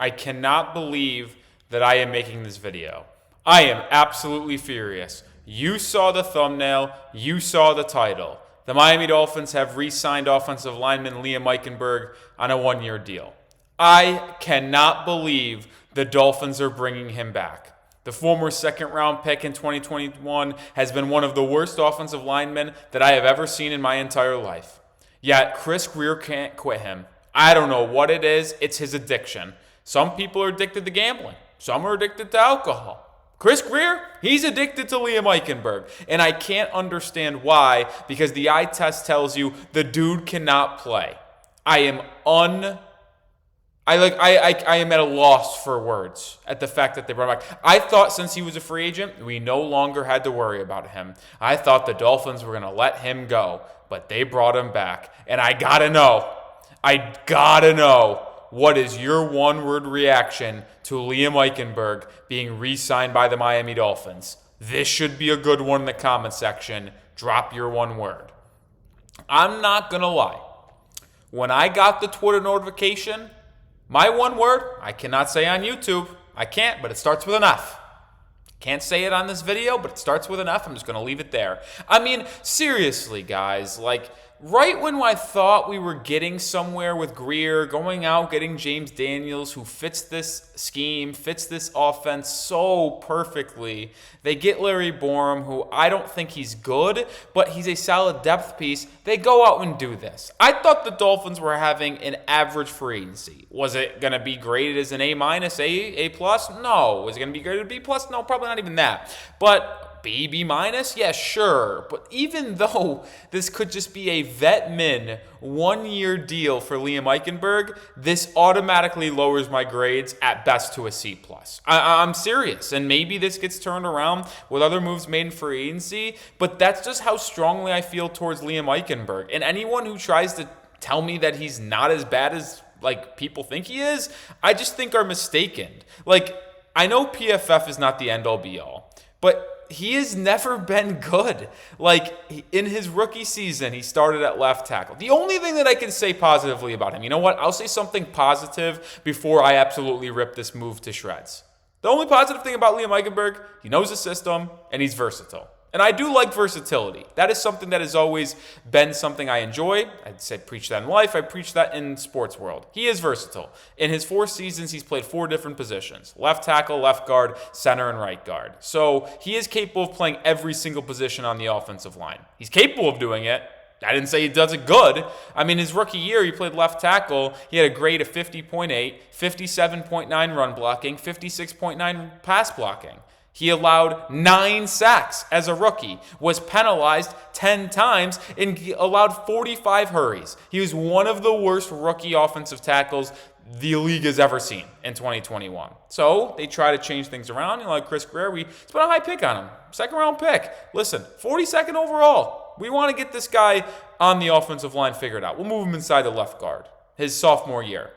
I cannot believe that I am making this video. I am absolutely furious. You saw the thumbnail. You saw the title. The Miami Dolphins have re-signed offensive lineman Liam Eichenberg on a one-year deal. I cannot believe the Dolphins are bringing him back. The former second-round pick in 2021 has been one of the worst offensive linemen that I have ever seen in my entire life. Yet Chris GRIER can't quit him. I don't know what it is. It's his addiction. Some people are addicted to gambling. Some are addicted to alcohol. Chris GRIER, he's addicted to Liam Eichenberg. And I can't understand why, because the eye test tells you the dude cannot play. I am at a loss for words at the fact that they brought him back. I thought since he was a free agent, we no longer had to worry about him. I thought the Dolphins were going to let him go, but they brought him back. And I gotta know, what is your one-word reaction to Liam Eichenberg being re-signed by the Miami Dolphins? This should be a good one in the comment section. Drop your one word. I'm not going to lie. When I got the Twitter notification, my one word, I cannot say on YouTube. I can't, but it starts with an F. Can't say it on this video, but it starts with an F. I'm just going to leave it there. I mean, seriously, guys, right when I thought we were getting somewhere with GRIER, going out, getting James Daniels, who fits this scheme, fits this offense so perfectly, they get Larry Borom, who I don't think he's good, but he's a solid depth piece. They go out and do this. I thought the Dolphins were having an average free agency. Was it going to be graded as an A-, A+? No. Was it going to be graded B+? No, probably not even that. But B, B-? Yeah, sure. But even though this could just be a vet min one-year deal for Liam Eichenberg, this automatically lowers my grades at best to a C+. I'm serious, and maybe this gets turned around with other moves made in free agency, but that's just how strongly I feel towards Liam Eichenberg. And anyone who tries to tell me that he's not as bad as people think he is, I just think are mistaken. I know PFF is not the end-all be-all, but he has never been good. In his rookie season, he started at left tackle. The only thing that I can say positively about him, you know what? I'll say something positive before I absolutely rip this move to shreds. The only positive thing about Liam Eichenberg, he knows the system, and he's versatile. And I do like versatility. That is something that has always been something I enjoy. I'd say preach that in life. I preach that in sports world. He is versatile. In his 4 seasons, he's played 4 different positions: left tackle, left guard, center, and right guard. So he is capable of playing every single position on the offensive line. He's capable of doing it. I didn't say he does it good. I mean, his rookie year, he played left tackle. He had a grade of 50.8, 57.9 run blocking, 56.9 pass blocking. He allowed 9 sacks as a rookie, was penalized 10 times, and allowed 45 hurries. He was one of the worst rookie offensive tackles the league has ever seen in 2021. So they try to change things around. Like Chris GRIER, we spent a high pick on him. 2nd-round pick. Listen, 42nd overall. We want to get this guy on the offensive line figured out. We'll move him inside the left guard his sophomore year.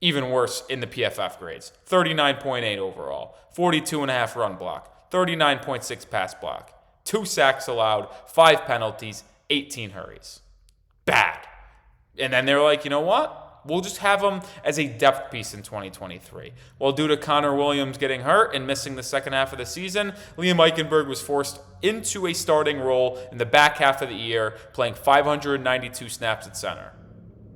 Even worse in the PFF grades. 39.8 overall, 42.5 run block, 39.6 pass block, 2 sacks allowed, 5 penalties, 18 hurries. Bad. And then they're like, you know what? We'll just have him as a depth piece in 2023. Well, due to Connor Williams getting hurt and missing the second half of the season, Liam Eichenberg was forced into a starting role in the back half of the year, playing 592 snaps at center.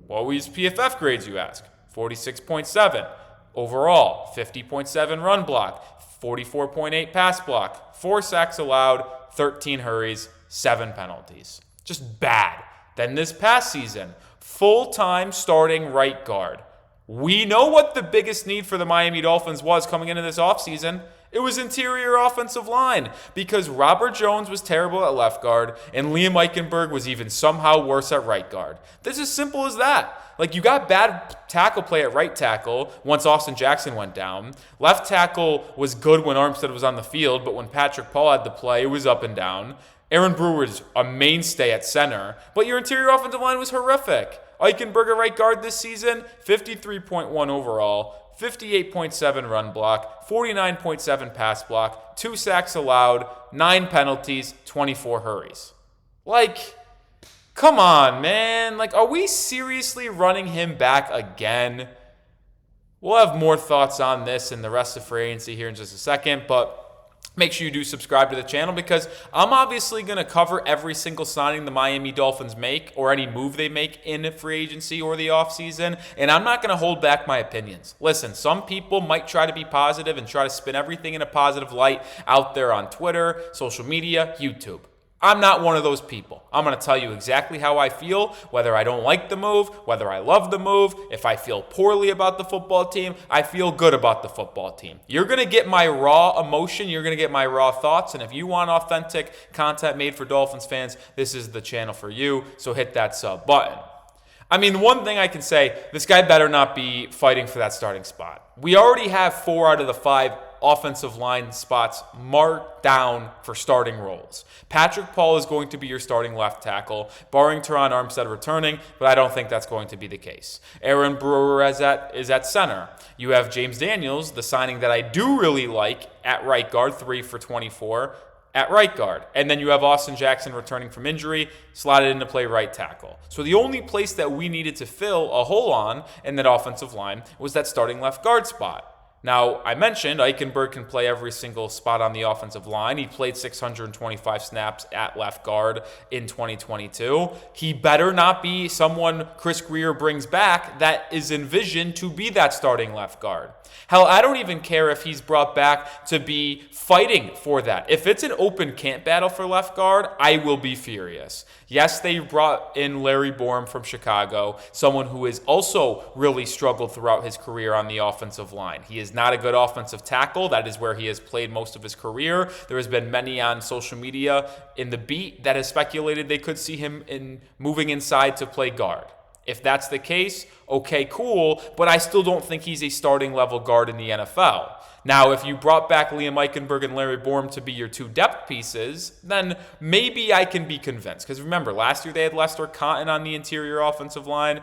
What were his PFF grades, you ask? 46.7 overall, 50.7 run block, 44.8 pass block, 4 sacks allowed, 13 hurries, 7 penalties. Just bad. Then this past season, full-time starting right guard. We know what the biggest need for the Miami Dolphins was coming into this offseason. It was interior offensive line because Robert Jones was terrible at left guard and Liam Eichenberg was even somehow worse at right guard. This is as simple as that. You got bad tackle play at right tackle once Austin Jackson went down. Left tackle was good when Armstead was on the field, but when Patrick Paul had to play, it was up and down. Aaron Brewer's a mainstay at center, but your interior offensive line was horrific. Eichenberg at right guard this season, 53.1 overall, 58.7 run block, 49.7 pass block, 2 sacks allowed, 9 penalties, 24 hurries. Come on, man. Are we seriously running him back again? We'll have more thoughts on this and the rest of free agency here in just a second, but make sure you do subscribe to the channel because I'm obviously going to cover every single signing the Miami Dolphins make or any move they make in free agency or the offseason, and I'm not going to hold back my opinions. Listen, some people might try to be positive and try to spin everything in a positive light out there on Twitter, social media, YouTube. I'm not one of those people. I'm going to tell you exactly how I feel, whether I don't like the move, whether I love the move, if I feel poorly about the football team, I feel good about the football team. You're going to get my raw emotion, you're going to get my raw thoughts, and if you want authentic content made for Dolphins fans, this is the channel for you, so hit that sub button. I mean, one thing I can say, this guy better not be fighting for that starting spot. We already have 4 out of the 5 offensive line spots marked down for starting roles. Patrick Paul is going to be your starting left tackle, barring Teron Armstead returning, but I don't think that's going to be the case. Aaron Brewer is at center. You have James Daniels, the signing that I do really like, at right guard, 3 for 24. At right guard. And then you have Austin Jackson returning from injury, slotted in to play right tackle. So the only place that we needed to fill a hole on in that offensive line was that starting left guard spot. Now, I mentioned Eichenberg can play every single spot on the offensive line. He played 625 snaps at left guard in 2022. He better not be someone Chris Grier brings back that is envisioned to be that starting left guard. Hell, I don't even care if he's brought back to be fighting for that. If it's an open camp battle for left guard, I will be furious. Yes, they brought in Larry Borom from Chicago, someone who has also really struggled throughout his career on the offensive line. He is not a good offensive tackle. That is where he has played most of his career. There has been many on social media in the beat that has speculated they could see him moving inside to play guard. If that's the case, okay, cool, but I still don't think he's a starting level guard in the NFL. Now, if you brought back Liam Eichenberg and Larry Borom to be your 2 depth pieces, then maybe I can be convinced. Because remember, last year they had Lester Cotton on the interior offensive line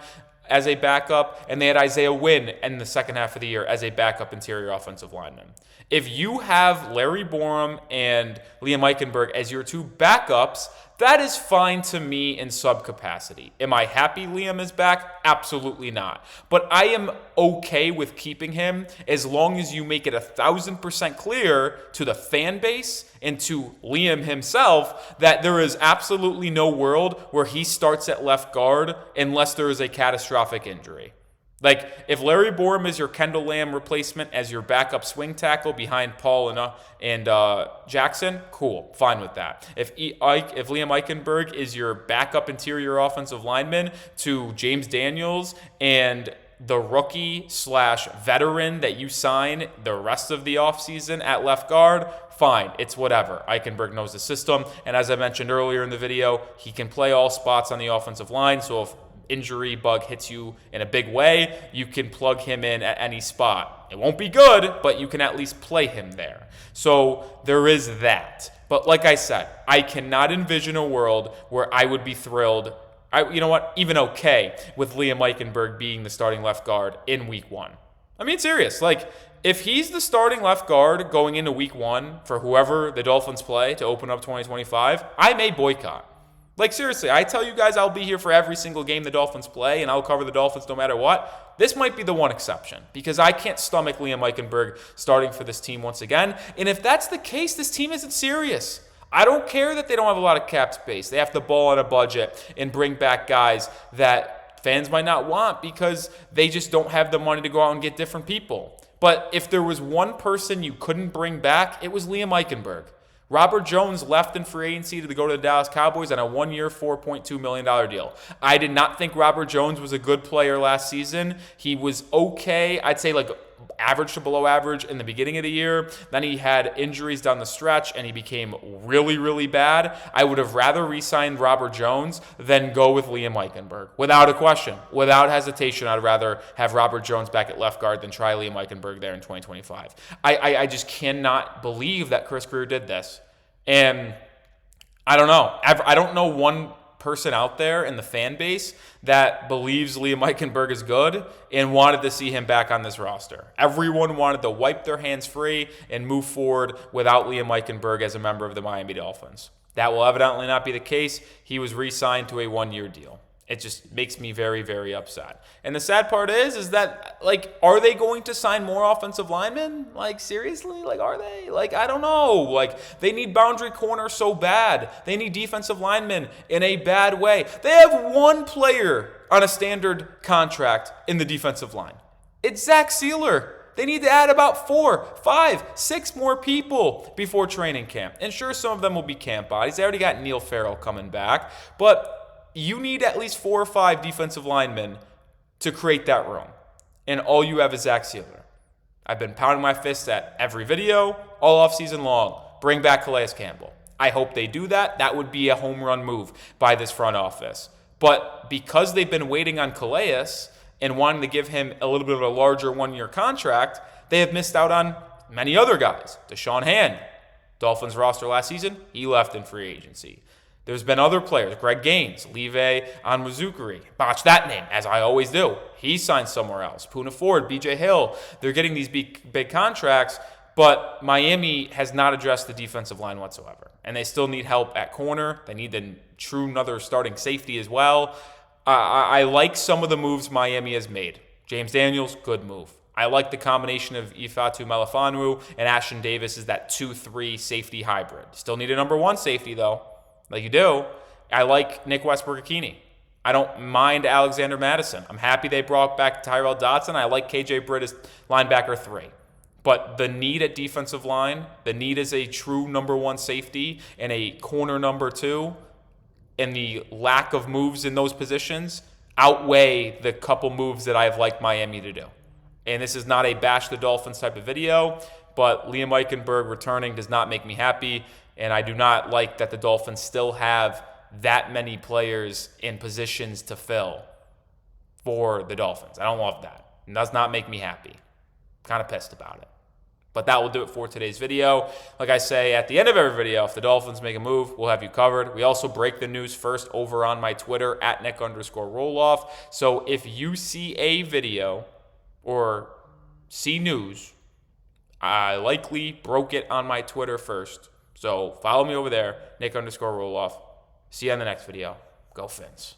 as a backup, and they had Isaiah Wynn in the second half of the year as a backup interior offensive lineman. If you have Larry Borom and Liam Eichenberg as your 2 backups, that is fine to me in sub capacity. Am I happy Liam is back? Absolutely not. But I am okay with keeping him as long as you make it 1,000% clear to the fan base and to Liam himself that there is absolutely no world where he starts at left guard unless there is a catastrophic injury. Like, if Larry Borom is your Kendall Lamb replacement as your backup swing tackle behind Paul and Jackson, cool, fine with that. If Liam Eichenberg is your backup interior offensive lineman to James Daniels and the rookie/veteran that you sign the rest of the offseason at left guard, fine, it's whatever. Eichenberg knows the system, and as I mentioned earlier in the video, he can play all spots on the offensive line, so if injury bug hits you in a big way, you can plug him in at any spot. It won't be good, but you can at least play him there. So there is that. But like I said, I cannot envision a world where I would be thrilled, even okay, with Liam Eichenberg being the starting left guard in week 1. I mean, serious. Like, if he's the starting left guard going into week 1 for whoever the Dolphins play to open up 2025, I may boycott. Like, seriously, I tell you guys I'll be here for every single game the Dolphins play, and I'll cover the Dolphins no matter what. This might be the one exception, because I can't stomach Liam Eichenberg starting for this team once again. And if that's the case, this team isn't serious. I don't care that they don't have a lot of cap space. They have to ball on a budget and bring back guys that fans might not want because they just don't have the money to go out and get different people. But if there was one person you couldn't bring back, it was Liam Eichenberg. Robert Jones left in free agency to go to the Dallas Cowboys on a 1-year, $4.2 million deal. I did not think Robert Jones was a good player last season. He was okay. I'd say like average to below average in the beginning of the year. Then he had injuries down the stretch, and he became really, really bad. I would have rather re-signed Robert Jones than go with Liam Eichenberg. Without a question. Without hesitation, I'd rather have Robert Jones back at left guard than try Liam Eichenberg there in 2025. I just cannot believe that Chris Grier did this. And I don't know. I don't know one person out there in the fan base that believes Liam Eichenberg is good and wanted to see him back on this roster. Everyone wanted to wipe their hands free and move forward without Liam Eichenberg as a member of the Miami Dolphins. That will evidently not be the case. He was re-signed to a 1-year deal. It just makes me very, very upset. And the sad part is that, like, are they going to sign more offensive linemen? Like, seriously? Like, are they? Like, I don't know. Like, they need boundary corner so bad. They need defensive linemen in a bad way. They have one player on a standard contract in the defensive line. It's Zach Sealer. They need to add about 4, 5, 6 more people before training camp. And sure, some of them will be camp bodies. They already got Neil Farrell coming back. But you need at least 4 or 5 defensive linemen to create that room. And all you have is Zach Sealer. I've been pounding my fist at every video, all offseason long. Bring back Calais Campbell. I hope they do that. That would be a home run move by this front office. But because they've been waiting on Calais and wanting to give him a little bit of a larger one-year contract, they have missed out on many other guys. Deshaun Hand, Dolphins roster last season, he left in free agency. There's been other players, Greg Gaines, Live Onwuzurike, botch that name, as I always do. He signed somewhere else. Poona Ford, BJ Hill, they're getting these big contracts, but Miami has not addressed the defensive line whatsoever. And they still need help at corner. They need the true another starting safety as well. I like some of the moves Miami has made. James Daniels, good move. I like the combination of Ifeatu Melifonwu and Ashton Davis as that 2-3 safety hybrid. Still need a number 1 safety, though. Like you do. I like Nick Westbrook-Ikhine. I don't mind Alexander Madison. I'm happy they brought back Tyrell Dodson. I like KJ Britt as linebacker 3. But the need at defensive line, the need as a true number 1 safety and a corner number 2, and the lack of moves in those positions outweigh the couple moves that I've liked Miami to do. And this is not a bash the Dolphins type of video, but Liam Eichenberg returning does not make me happy. And I do not like that the Dolphins still have that many players in positions to fill for the Dolphins. I don't love that. It does not make me happy. Kind of pissed about it. But that will do it for today's video. Like I say at the end of every video, if the Dolphins make a move, we'll have you covered. We also break the news first over on my Twitter at Nic_Rohloff. So if you see a video or see news, I likely broke it on my Twitter first. So follow me over there, Nic_Rohloff. See you on the next video. Go Fins.